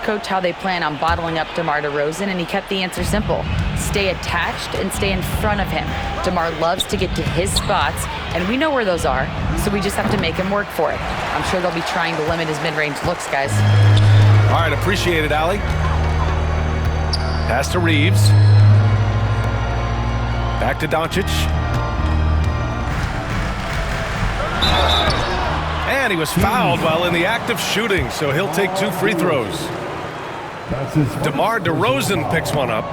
coach how they plan on bottling up DeMar DeRozan, and he kept the answer simple. Stay attached and stay in front of him. DeMar loves to get to his spots, and we know where those are, so we just have to make him work for it. I'm sure they'll be trying to limit his mid-range looks, guys. All right, appreciate it, Allie. Pass to Reeves. Back to Doncic. And he was fouled while in the act of shooting, so he'll take 2 free throws. DeMar DeRozan picks one up.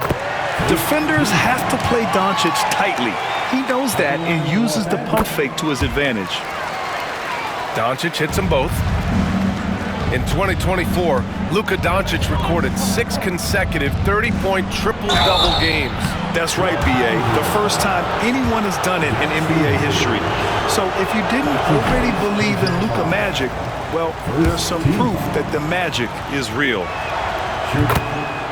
Defenders have to play Doncic tightly. He knows that and uses the pump fake to his advantage. Doncic hits them both. In 2024, Luka Doncic recorded 6 consecutive 30-point triple-double games. That's right, B.A. The first time anyone has done it in NBA history. So if you didn't already believe in Luka magic, well, there's some proof that the magic is real.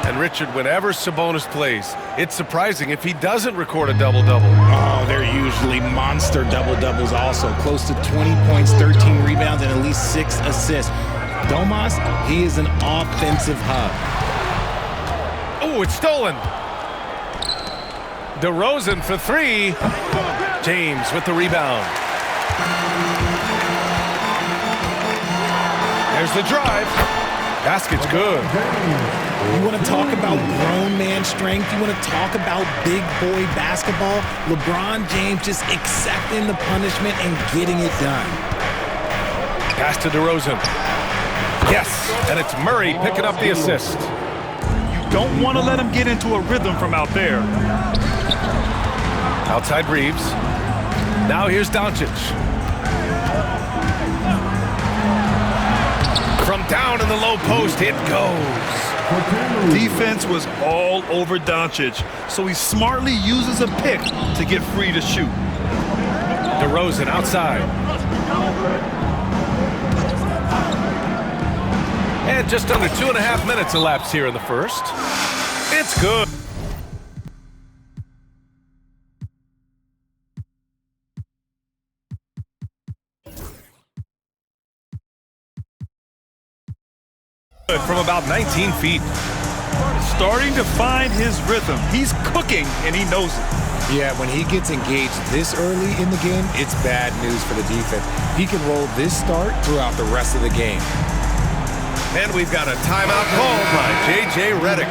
And Richard, whenever Sabonis plays, it's surprising if he doesn't record a double-double. Oh, they're usually monster double-doubles also. Close to 20 points, 13 rebounds, and at least 6 assists. Domas, he is an offensive hub. Oh, it's stolen. DeRozan for 3. James with the rebound. There's the drive. Basket's good. You want to talk about grown man strength? You want to talk about big boy basketball? LeBron James just accepting the punishment and getting it done. Pass to DeRozan. Yes, and it's Murray picking up the assist. You don't want to let him get into a rhythm from out there. Outside Reeves. Now here's Doncic. From down in the low post, it goes. Defense was all over Doncic, so he smartly uses a pick to get free to shoot. DeRozan outside. And just under 2.5 minutes elapsed here in the first. It's good. From about 19 feet. Starting to find his rhythm. He's cooking, and he knows it. Yeah, when he gets engaged this early in the game, it's bad news for the defense. He can roll this start throughout the rest of the game. And we've got a timeout called by J.J. Redick.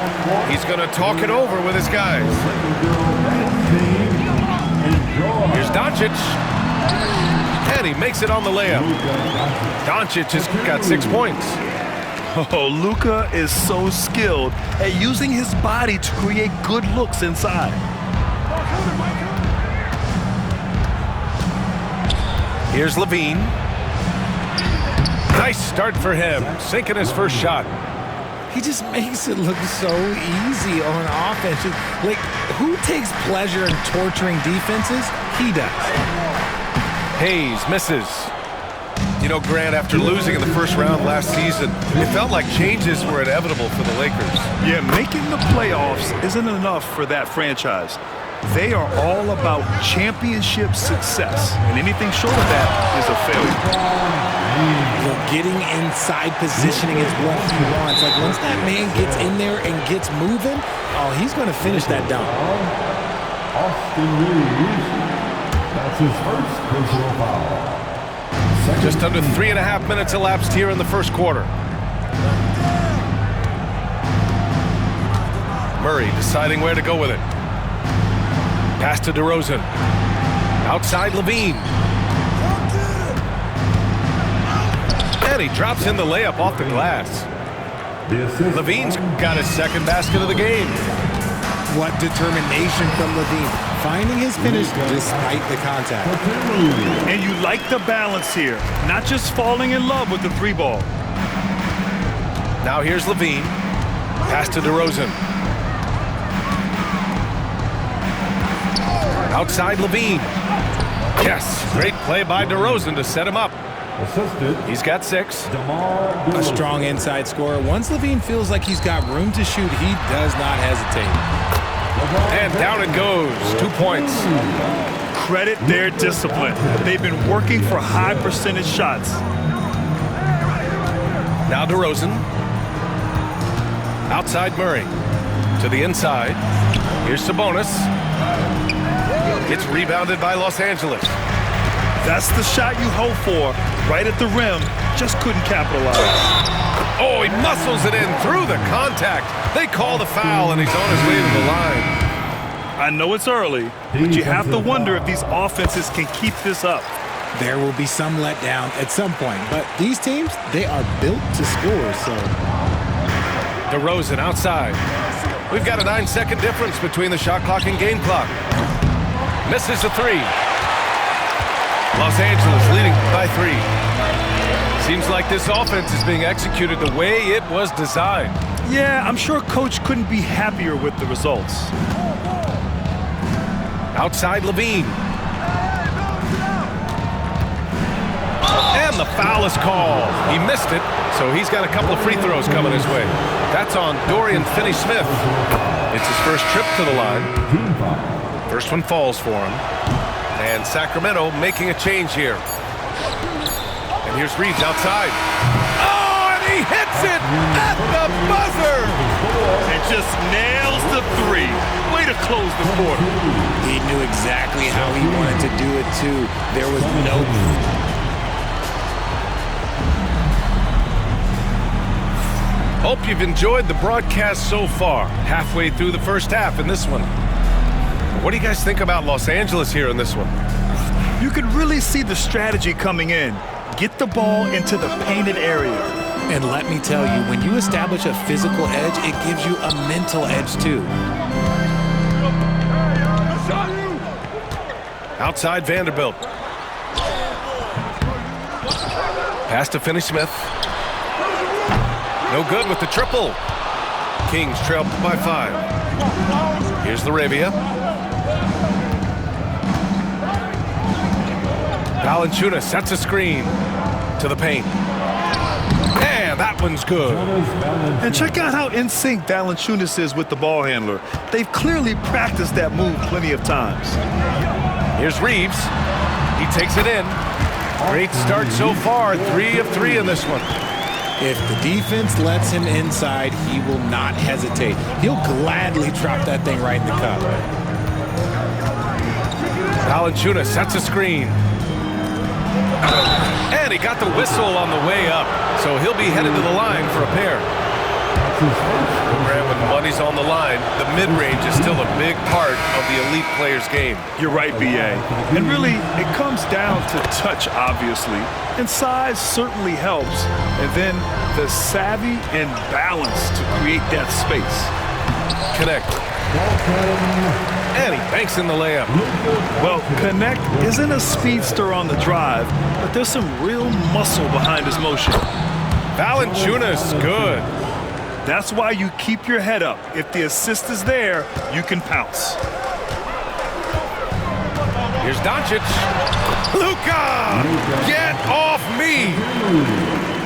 He's going to talk it over with his guys. Here's Doncic. And he makes it on the layup. Doncic has got 6 points. Oh, Luka is so skilled at using his body to create good looks inside. Here's Levine. Nice start for him, sinking his first shot. He just makes it look so easy on offense. Like, who takes pleasure in torturing defenses? He does. Hayes misses. You know, Grant, after losing in the first round last season, it felt like changes were inevitable for the Lakers. Yeah, making the playoffs isn't enough for that franchise. They are all about championship success, and anything short of that is a failure. Well, getting inside positioning is what he wants. Like, once that man gets in there and gets moving, oh, he's going to finish that dunk. Austin Reeves, that's his first personal foul. Just under 3.5 minutes elapsed here in the first quarter. Murray deciding where to go with it. Pass to DeRozan. Outside Levine. And he drops in the layup off the glass. Levine's got his second basket of the game. What determination from Levine. Finding his finish despite the contact. And you like the balance here. Not just falling in love with the 3-ball. Now here's Levine. Pass to DeRozan. Outside Levine. Yes, great play by DeRozan to set him up. He's got 6. A strong inside scorer. Once Levine feels like he's got room to shoot, he does not hesitate. And down it goes. 2 points. Credit their discipline. They've been working for high percentage shots. Now DeRozan. Outside Murray. To the inside. Here's Sabonis. It's rebounded by Los Angeles. That's the shot you hope for. Right at the rim. Just couldn't capitalize. Oh, he muscles it in through the contact. They call the foul, and he's on his way to the line. I know it's early, but you have to wonder if these offenses can keep this up. There will be some letdown at some point, but these teams, they are built to score, so. DeRozan outside. We've got a 9-second difference between the shot clock and game clock. Misses a three. Los Angeles leading by 3. Seems like this offense is being executed the way it was designed. Yeah, I'm sure Coach couldn't be happier with the results. Outside Levine. And the foul is called. He missed it, so he's got a couple of free throws coming his way. That's on Dorian Finney-Smith. It's his first trip to the line. First one falls for him. And Sacramento making a change here. And here's Reeves outside. Oh, and he hits it at the buzzer! And just nails the 3. Way to close the quarter. He knew exactly how he wanted to do it, too. There was no... Hope you've enjoyed the broadcast so far. Halfway through the first half in this one. What do you guys think about Los Angeles here in this one? You could really see the strategy coming in. Get the ball into the painted area. And let me tell you, when you establish a physical edge, it gives you a mental edge, too. Outside Vanderbilt. Pass to Finney-Smith. No good with the triple. Kings trail by 5. Here's Laravia. Valanciunas sets a screen to the paint. And that one's good. And check out how in sync Valanciunas is with the ball handler. They've clearly practiced that move plenty of times. Here's Reeves. He takes it in. Great start so far. 3 of 3 in this one. If the defense lets him inside, he will not hesitate. He'll gladly drop that thing right in the cup. Valanciunas sets a screen. And he got the whistle on the way up, so he'll be headed to the line for a pair. When money's on the line, the mid-range is still a big part of the elite player's game. You're right, B.A. And really, it comes down to touch, obviously. And size certainly helps. And then the savvy and balance to create that space. Connect. And he banks in the layup. Well, Connect isn't a speedster on the drive, but there's some real muscle behind his motion. Valanciunas, good. That's why you keep your head up. If the assist is there, you can pounce. Here's Doncic. Luka! Get off me!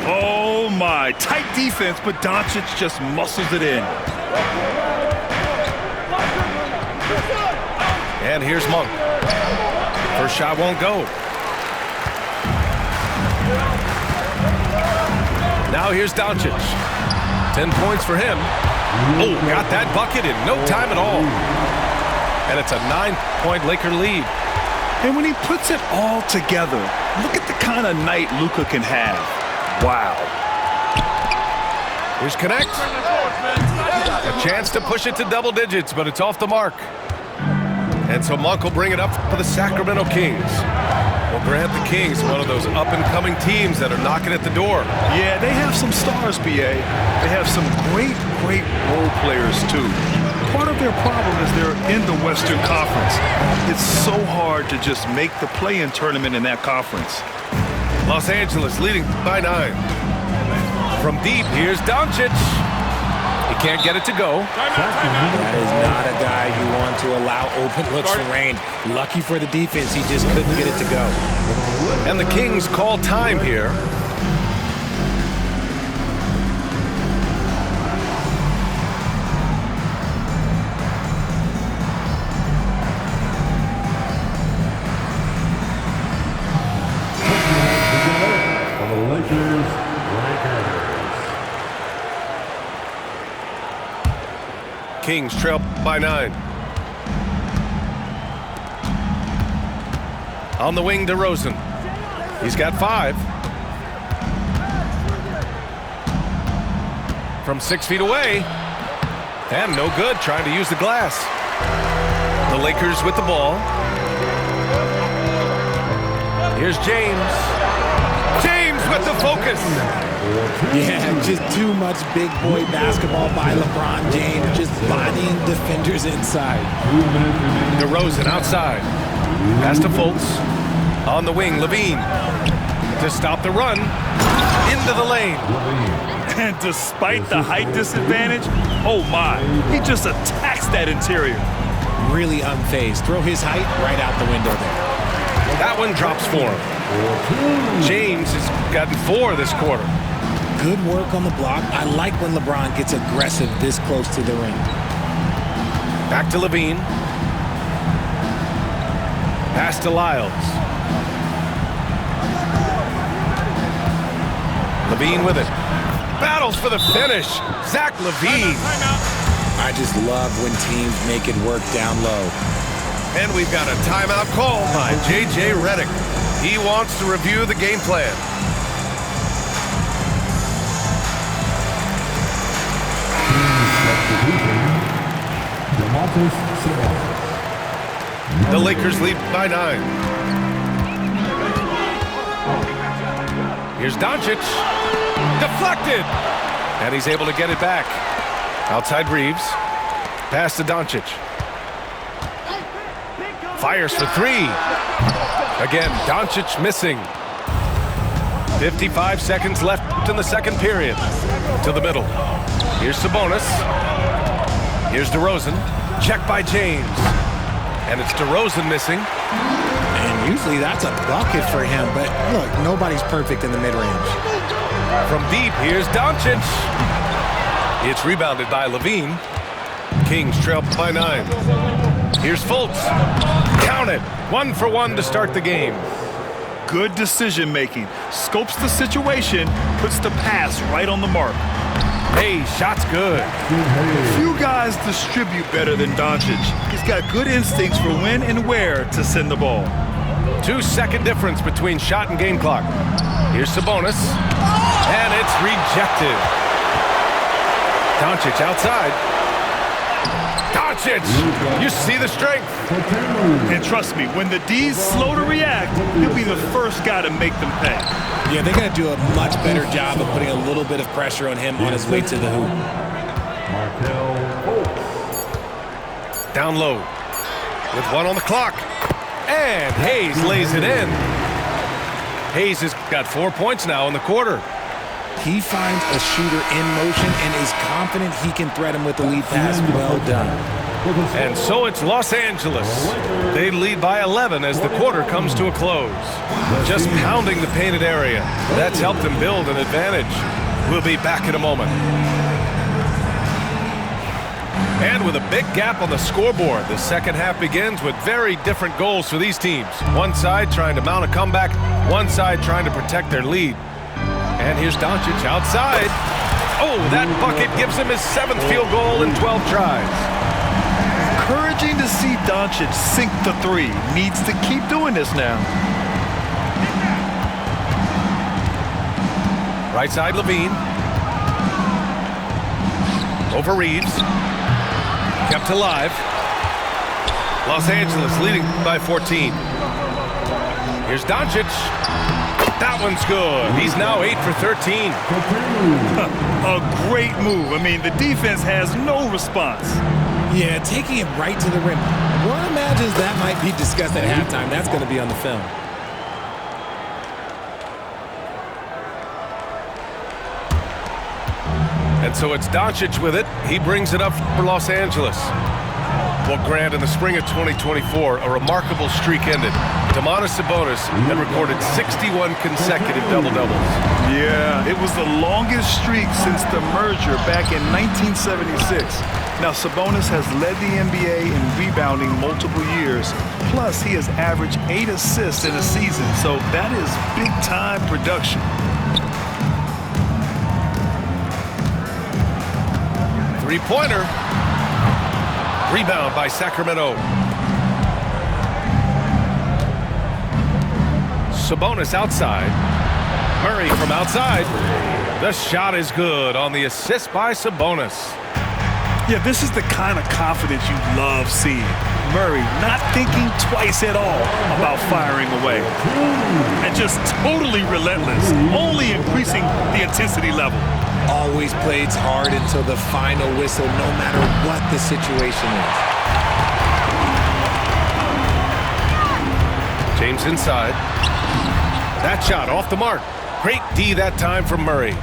Oh, my. Tight defense, but Doncic just muscles it in. And here's Monk. First shot won't go. Now here's Doncic. 10 points for him. Oh, got that bucket in no time at all. And it's a 9-point Laker lead. And when he puts it all together, look at the kind of night Luka can have. Wow. Here's Connect. A chance to push it to double digits, but it's off the mark. And so Monk will bring it up for the Sacramento Kings. Well, Grant, the Kings, one of those up-and-coming teams that are knocking at the door. Yeah, they have some stars, B.A. They have some great role players, too. Part of their problem is they're in the Western Conference. It's so hard to just make the play-in tournament in that conference. Los Angeles leading by 9. From deep, here's Doncic. He can't get it to go. That is not a guy you want to allow open looks for Rain. Lucky for the defense, he just couldn't get it to go. And the Kings call time here. Kings trail by 9. On the wing, DeRozan. He's got 5. From 6 feet away. And no good, trying to use the glass. The Lakers with the ball. Here's James. James with the focus. Yeah, just too much big boy basketball by LeBron James, just bodying defenders inside. DeRozan outside. Pass to Fultz. On the wing, Levine. To stop the run. Into the lane. And despite the height disadvantage, oh my, he just attacks that interior. Really unfazed. Throw his height right out the window there. That one drops for him. James has gotten 4 this quarter. Good work on the block. I like when LeBron gets aggressive this close to the ring. Back to Levine. Pass to Lyles. Levine with it. Battles for the finish. Zach Levine. I just love when teams make it work down low. And we've got a timeout call by J.J. Redick. He wants to review the game plan. The Lakers lead by 9. Here's Doncic. Deflected. And he's able to get it back. Outside Reeves. Pass to Doncic. Fires for 3. Again, Doncic missing. 55 seconds left in the second period. To the middle. Here's Sabonis. Here's DeRozan. Check by James. And it's DeRozan missing. And usually that's a bucket for him, but look, nobody's perfect in the mid-range. From deep, here's Doncic. It's rebounded by Levine. Kings trail by 9. Here's Fultz. Count it. 1 for 1 to start the game. Good decision making. Scopes the situation, puts the pass right on the mark. Hey, shot's good. Few guys distribute better than Doncic. He's got good instincts for when and where to send the ball. 2-second difference between shot and game clock. Here's Sabonis. And it's rejected. Doncic outside. Doncic! You see the strength. And trust me, when the D's slow to react, he'll be the first guy to make them pay. Yeah, they're going to do a much better job of putting a little bit of pressure on him on his way to the hoop. Down low. With 1 on the clock. And Hayes lays it in. Hayes has got 4 points now in the quarter. He finds a shooter in motion and is confident he can thread him with the lead pass. Well done. And so it's Los Angeles. They lead by 11 as the quarter comes to a close. Just pounding the painted area. That's helped them build an advantage. We'll be back in a moment. And with a big gap on the scoreboard, the second half begins with very different goals for these teams. One side trying to mount a comeback, one side trying to protect their lead. And here's Doncic outside. Oh, that bucket gives him his 7th field goal in 12 tries. Encouraging to see Doncic sink the 3. Needs to keep doing this now. Right side, Levine. Over Reeves. Kept alive. Los Angeles leading by 14. Here's Doncic. That one's good. He's now 8 for 13. A great move. I mean, the defense has no response. Yeah, taking it right to the rim. One imagines that might be discussed at halftime. That's going to be on the film. And so it's Doncic with it. He brings it up for Los Angeles. Well, Grant, in the spring of 2024, a remarkable streak ended. Domantas Sabonis had recorded 61 consecutive double-doubles. Yeah, it was the longest streak since the merger back in 1976. Now, Sabonis has led the NBA in rebounding multiple years. Plus, he has averaged 8 assists in a season, so that is big-time production. Three-pointer. Rebound by Sacramento. Sabonis outside. Murray from outside. The shot is good on the assist by Sabonis. Yeah, this is the kind of confidence you love seeing. Murray not thinking twice at all about firing away. And just totally relentless, only increasing the intensity level. Always plays hard until the final whistle, no matter what the situation is. James inside. That shot off the mark. Great D that time from Murray.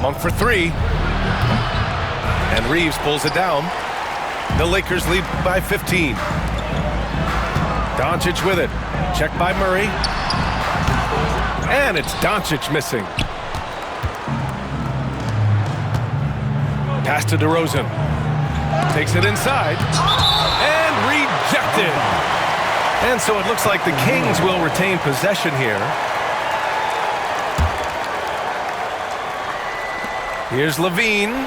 Monk for three. And Reeves pulls it down. The Lakers lead by 15. Doncic with it. Checked by Murray. And it's Doncic missing. Pass to DeRozan. Takes it inside. And rejected. And so it looks like the Kings will retain possession here. Here's Levine.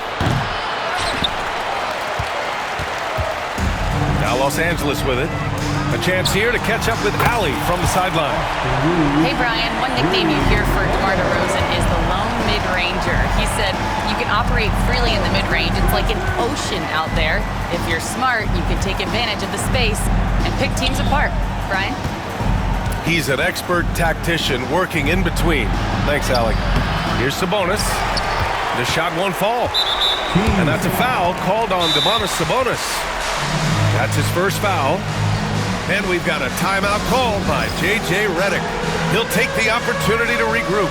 Now Los Angeles with it. A chance here to catch up with Allie from the sideline. Hey, Brian, one nickname you hear for DeMar DeRozan is the lone mid-ranger. He said you can operate freely in the mid-range. It's like an ocean out there. If you're smart, you can take advantage of the space and pick teams apart. Brian? He's an expert tactician working in between. Thanks, Allie. Here's Sabonis. The shot won't fall. And that's a foul called on Domantas Sabonis. That's his first foul. And we've got a timeout called by J.J. Redick. He'll take the opportunity to regroup.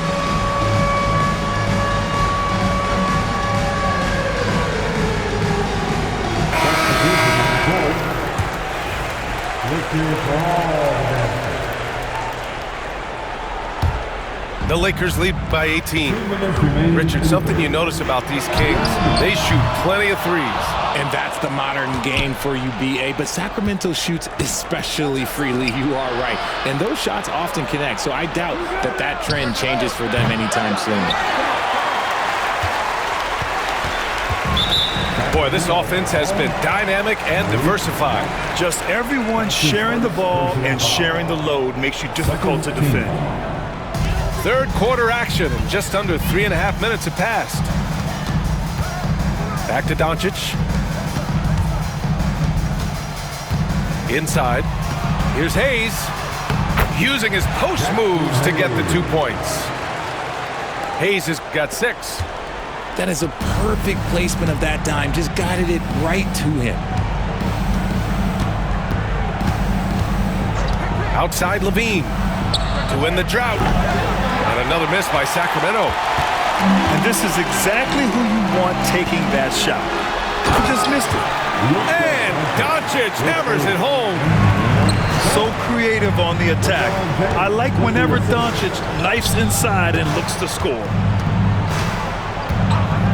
The Lakers lead by 18. Richard, something you notice about these Kings, they shoot plenty of threes. And that's the modern game for you, B.A. But Sacramento shoots especially freely. You are right. And those shots often connect. So I doubt that that trend changes for them anytime soon. Boy, this offense has been dynamic and diversified. Just everyone sharing the ball and sharing the load makes you difficult to defend. Third quarter action, and just under 3.5 minutes have passed. Back to Doncic. Inside. Here's Hayes. Using his post moves to get the 2 points. Hayes has got 6. That is a perfect placement of that dime. Just guided it right to him. Outside Levine to win the drought. And another miss by Sacramento. And this is exactly who you want taking that shot. He just missed it. And Doncic hammers it home. So creative on the attack. I like whenever Doncic knifes inside and looks to score.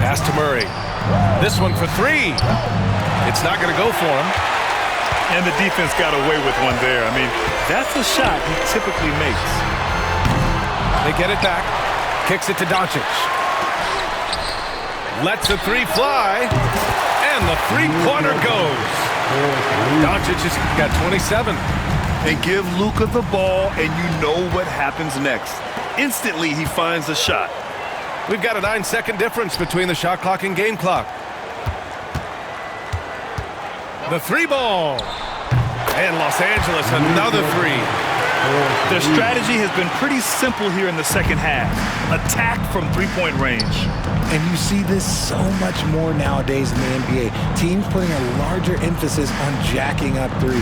Pass to Murray. This one for 3. It's not going to go for him. And the defense got away with one there. I mean, that's a shot he typically makes. They get it back. Kicks it to Doncic. Lets the 3 fly. And the 3-pointer goes. Doncic has got 27. And give Luka the ball, and you know what happens next. Instantly, he finds the shot. We've got a 9-second difference between the shot clock and game clock. The 3 ball. And Los Angeles, another 3. Their strategy has been pretty simple here in the second half. Attack from 3-point range. And you see this so much more nowadays in the NBA. Teams putting a larger emphasis on jacking up threes.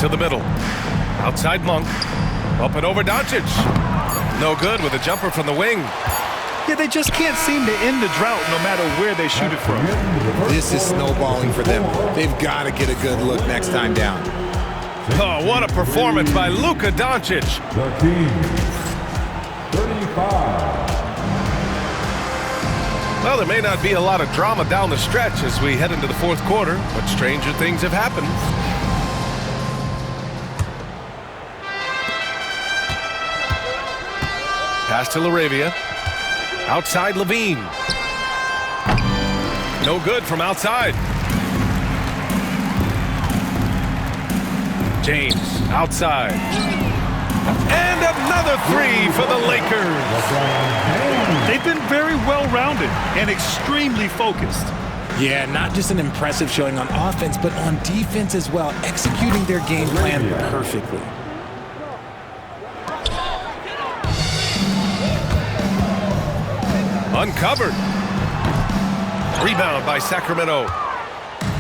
To the middle. Outside Monk. Up and over Doncic. No good with a jumper from the wing. Yeah, they just can't seem to end the drought no matter where they shoot it from. This is snowballing for them. They've got to get a good look next time down. Oh, what a performance by Luka Doncic. The Kings, 35. Well, there may not be a lot of drama down the stretch as we head into the fourth quarter, but stranger things have happened. Pass to LaRavia. Outside Levine. No good from outside. James outside. And another three for the Lakers. They've been very well-rounded and extremely focused. Yeah, not just an impressive showing on offense, but on defense as well, executing their game plan perfectly. Uncovered. Rebound by Sacramento.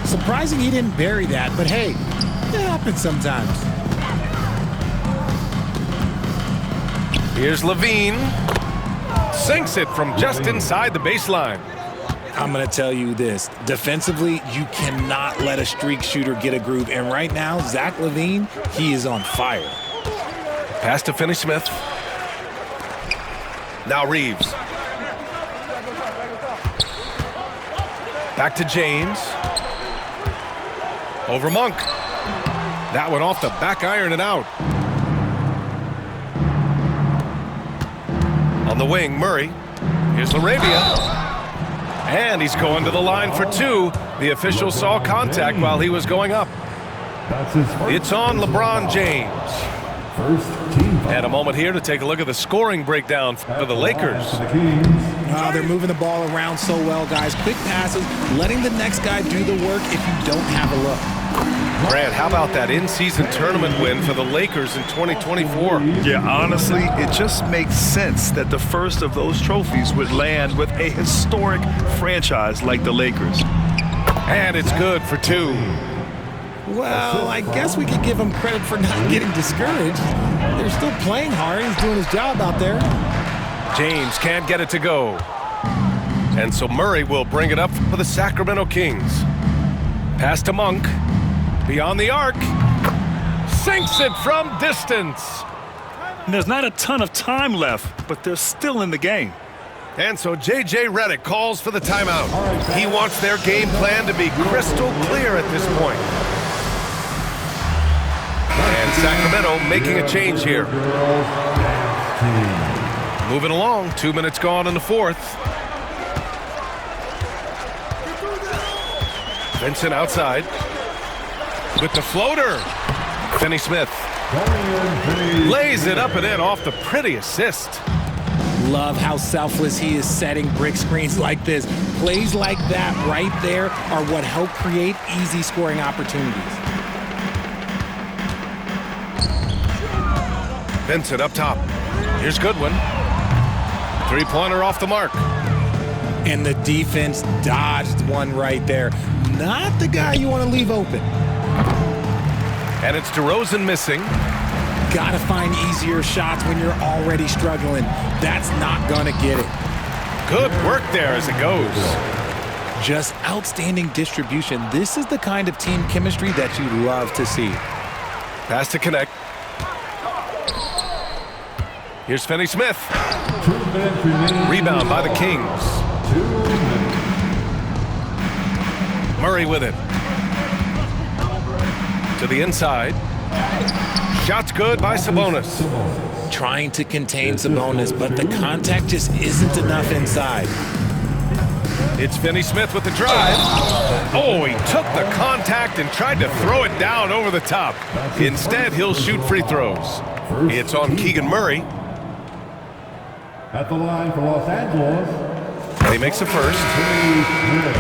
Surprising he didn't bury that, but hey, it happens sometimes. Here's Levine. Sinks it from just inside the baseline. I'm going to tell you this. Defensively, you cannot let a streak shooter get a groove. And right now, Zach LaVine, he is on fire. Pass to Finney-Smith. Now Reeves. Back to James. Over Monk. That one off the back iron and out. On the wing, Murray. Here's LaRavia. And he's going to the line for two. The official saw contact while he was going up. It's on LeBron James. And a moment here to take a look at the scoring breakdown for the Lakers. Oh, they're moving the ball around so well, guys. Quick passes, letting the next guy do the work if you don't have a look. Brad, how about that in-season tournament win for the Lakers in 2024? Yeah, honestly, it just makes sense that the first of those trophies would land with a historic franchise like the Lakers. And it's good for two. Well, I guess we could give him credit for not getting discouraged. They're still playing hard. He's doing his job out there. James can't get it to go. And so Murray will bring it up for the Sacramento Kings. Pass to Monk. Beyond the arc. Sinks it from distance. And there's not a ton of time left, but they're still in the game. And so J.J. Redick calls for the timeout. He wants their game plan to be crystal clear at this point. And Sacramento making a change here. Moving along, 2 minutes gone in the fourth. Vincent outside. With the floater. Finney-Smith. Lays it up and in off the pretty assist. Love how selfless he is setting brick screens like this. Plays like that right there are what help create easy scoring opportunities. Vincent up top. Here's Goodwin. Three-pointer off the mark. And the defense dodged one right there. Not the guy you want to leave open. And it's DeRozan missing. Gotta find easier shots when you're already struggling. That's not gonna get it. Good work there as it goes. Just outstanding distribution. This is the kind of team chemistry that you love to see. Pass to connect. Here's Finney-Smith. Rebound by the Kings. Murray with it. To the inside. Shot's good by Sabonis. Trying to contain Sabonis, but the contact just isn't enough inside. It's Finney-Smith with the drive. Oh, he took the contact and tried to throw it down over the top. Instead, he'll shoot free throws. It's on Keegan Murray. At the line for Los Angeles. And he makes the first.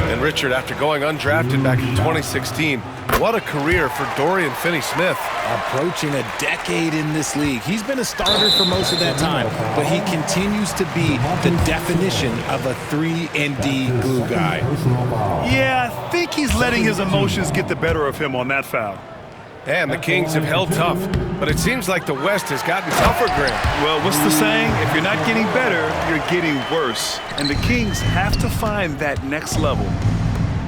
And Richard, after going undrafted back in 2016, what a career for Dorian Finney-Smith. Approaching a decade in this league. He's been a starter for most of that time, but he continues to be the definition of a 3-and-D glue guy. Yeah, I think he's letting his emotions get the better of him on that foul. And the Kings have held tough, but it seems like the West has gotten tougher, Grant. Well, what's the saying? If you're not getting better, you're getting worse. And the Kings have to find that next level.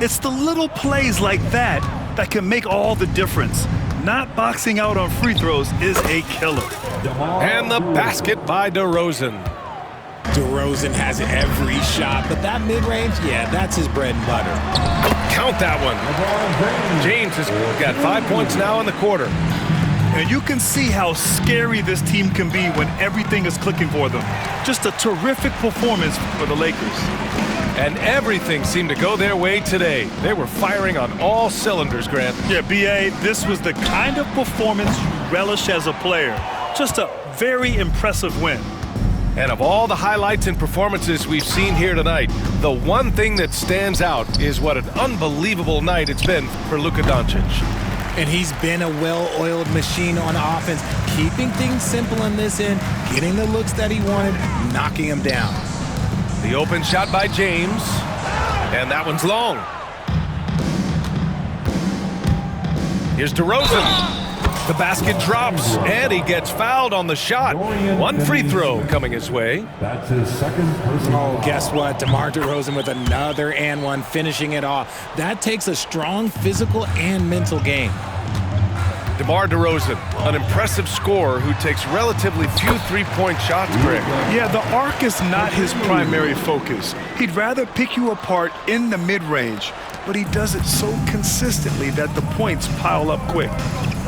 It's the little plays like that that can make all the difference. Not boxing out on free throws is a killer. And the basket by DeRozan. DeRozan has every shot, but that mid-range, yeah, that's his bread and butter. Count that one. James has got 5 points now in the quarter. And you can see how scary this team can be when everything is clicking for them. Just a terrific performance for the Lakers. And everything seemed to go their way today. They were firing on all cylinders, Grant. Yeah, B.A., this was the kind of performance you relish as a player. Just a very impressive win. And of all the highlights and performances we've seen here tonight, the one thing that stands out is what an unbelievable night it's been for Luka Doncic. And he's been a well-oiled machine on offense, keeping things simple in this end, getting the looks that he wanted, knocking them down. The open shot by James, and that one's long. Here's DeRozan. The basket drops, and he gets fouled on the shot. One free throw coming his way. That's his second personal. Oh, guess what? DeMar DeRozan with another and one, finishing it off. That takes a strong physical and mental game. DeMar DeRozan, an impressive scorer who takes relatively few three-point shots, Greg. Yeah, the arc is not his primary focus. He'd rather pick you apart in the mid-range, but he does it so consistently that the points pile up quick.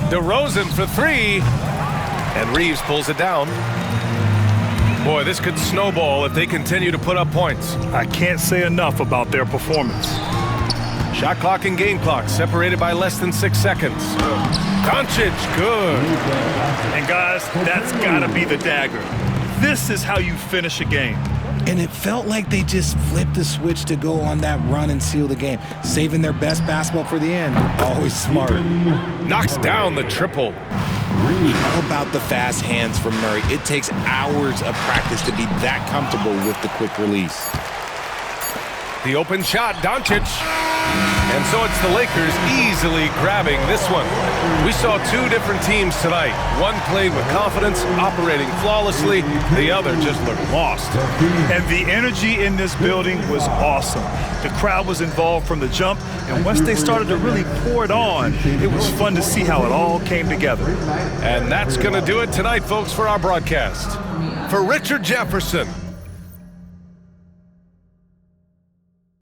DeRozan for three, and Reeves pulls it down. Boy, this could snowball if they continue to put up points. I can't say enough about their performance. Shot clock and game clock separated by less than 6 seconds. Doncic, good. And guys, that's gotta be the dagger. This is how you finish a game. And it felt like they just flipped the switch to go on that run and seal the game, saving their best basketball for the end. Always smart. Knocks down the triple. How about the fast hands from Murray? It takes hours of practice to be that comfortable with the quick release. The open shot, Doncic. And so it's the Lakers easily grabbing this one. We saw two different teams tonight. One played with confidence, operating flawlessly. The other just looked lost. And the energy in this building was awesome. The crowd was involved from the jump, and once they started to really pour it on, it was fun to see how it all came together. And that's going to do it tonight, folks, for our broadcast. For Richard Jefferson,